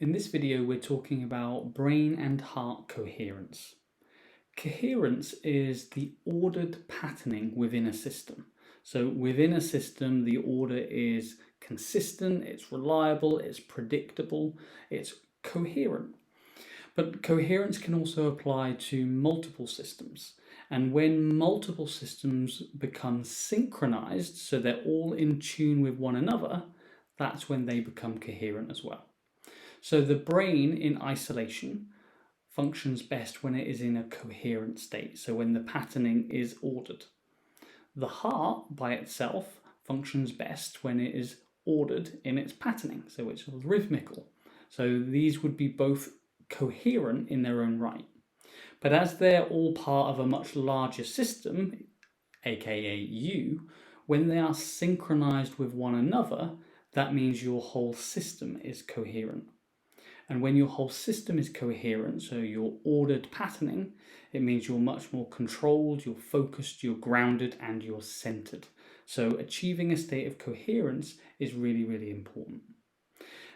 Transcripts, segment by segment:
In this video, we're talking about brain and heart coherence. Coherence is the ordered patterning within a system. So within a system, the order is consistent, it's reliable, it's predictable, it's coherent. But coherence can also apply to multiple systems. And when multiple systems become synchronized, so they're all in tune with one another, that's when they become coherent as well. So the brain in isolation functions best when it is in a coherent state, so when the patterning is ordered. The heart by itself functions best when it is ordered in its patterning, so it's rhythmical. So these would be both coherent in their own right. But as they're all part of a much larger system, aka you, when they are synchronized with one another, that means your whole system is coherent. And when your whole system is coherent, so your ordered patterning, it means you're much more controlled, you're focused, you're grounded, and you're centered. So achieving a state of coherence is really, really important.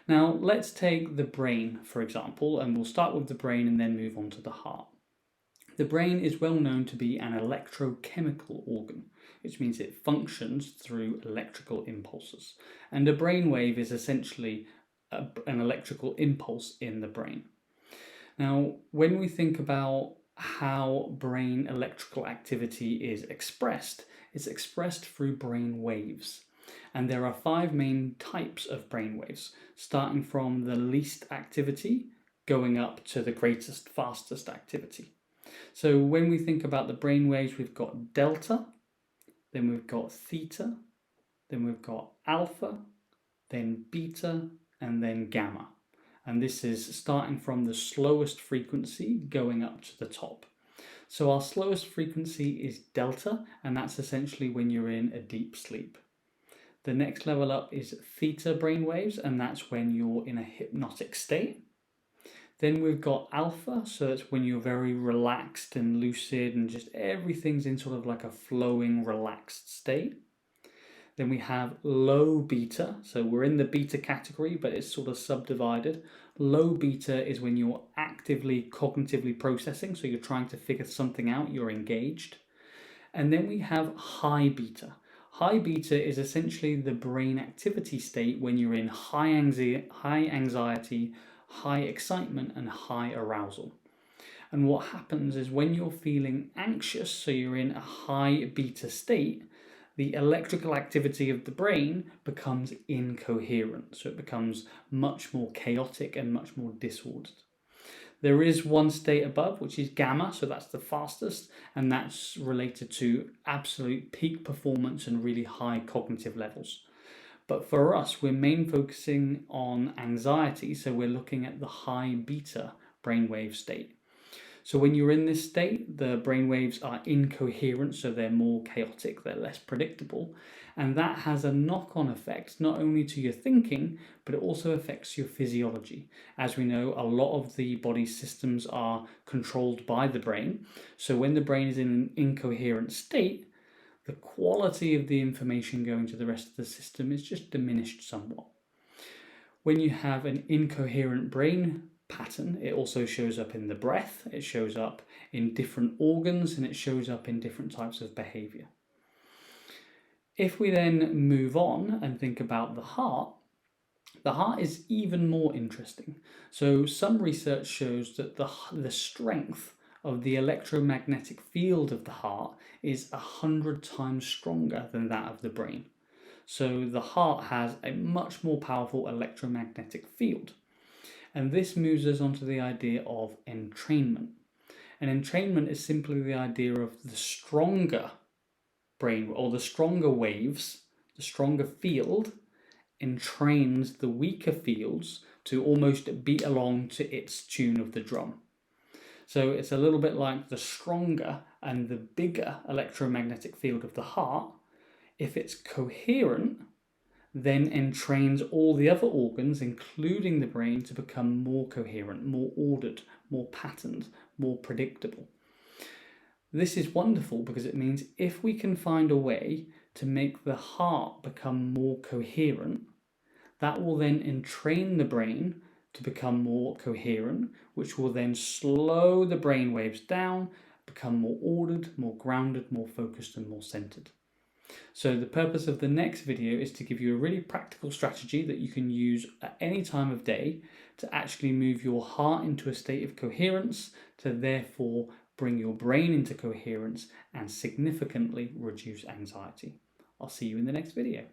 Now, let's take the brain, for example, and we'll start with the brain and then move on to the heart. The brain is well known to be an electrochemical organ, which means it functions through electrical impulses. And a brainwave is essentially an electrical impulse in the brain. Now, when we think about how brain electrical activity is expressed, it's expressed through brain waves. And there are 5 main types of brain waves, starting from the least activity, going up to the greatest, fastest activity. So when we think about the brain waves, we've got delta, then we've got theta, then we've got alpha, then beta, and then gamma. And this is starting from the slowest frequency going up to the top. So our slowest frequency is delta, and that's essentially when you're in a deep sleep. The next level up is theta brainwaves, and that's when you're in a hypnotic state. Then we've got alpha, so that's when you're very relaxed and lucid and just everything's in sort of like a flowing, relaxed state. Then we have low beta, so we're in the beta category, but it's sort of subdivided. Low beta is when you're actively cognitively processing, so you're trying to figure something out, you're engaged. And then we have high beta. High beta is essentially the brain activity state when you're in high anxiety, high excitement, and high arousal. And what happens is when you're feeling anxious, so you're in a high beta state, the electrical activity of the brain becomes incoherent. So it becomes much more chaotic and much more disordered. There is one state above, which is gamma, so that's the fastest, and that's related to absolute peak performance and really high cognitive levels. But for us, we're mainly focusing on anxiety, so we're looking at the high beta brainwave state. So when you're in this state, the brainwaves are incoherent, so they're more chaotic, they're less predictable, and that has a knock-on effect not only to your thinking, but it also affects your physiology. As we know, a lot of the body's systems are controlled by the brain, so when the brain is in an incoherent state, the quality of the information going to the rest of the system is just diminished somewhat. When you have an incoherent brain pattern, it also shows up in the breath, it shows up in different organs, and it shows up in different types of behavior. If we then move on and think about the heart is even more interesting. So some research shows that the strength of the electromagnetic field of the heart is 100 times stronger than that of the brain. So the heart has a much more powerful electromagnetic field. And this moves us on to the idea of entrainment. And entrainment is simply the idea of the stronger brain, or the stronger waves, the stronger field entrains the weaker fields to almost beat along to its tune of the drum. So it's a little bit like the stronger and the bigger electromagnetic field of the heart. If it's coherent, then entrains all the other organs, including the brain, to become more coherent, more ordered, more patterned, more predictable. This is wonderful because it means if we can find a way to make the heart become more coherent, that will then entrain the brain to become more coherent, which will then slow the brain waves down, become more ordered, more grounded, more focused, and more centered. So the purpose of the next video is to give you a really practical strategy that you can use at any time of day to actually move your heart into a state of coherence, to therefore bring your brain into coherence and significantly reduce anxiety. I'll see you in the next video.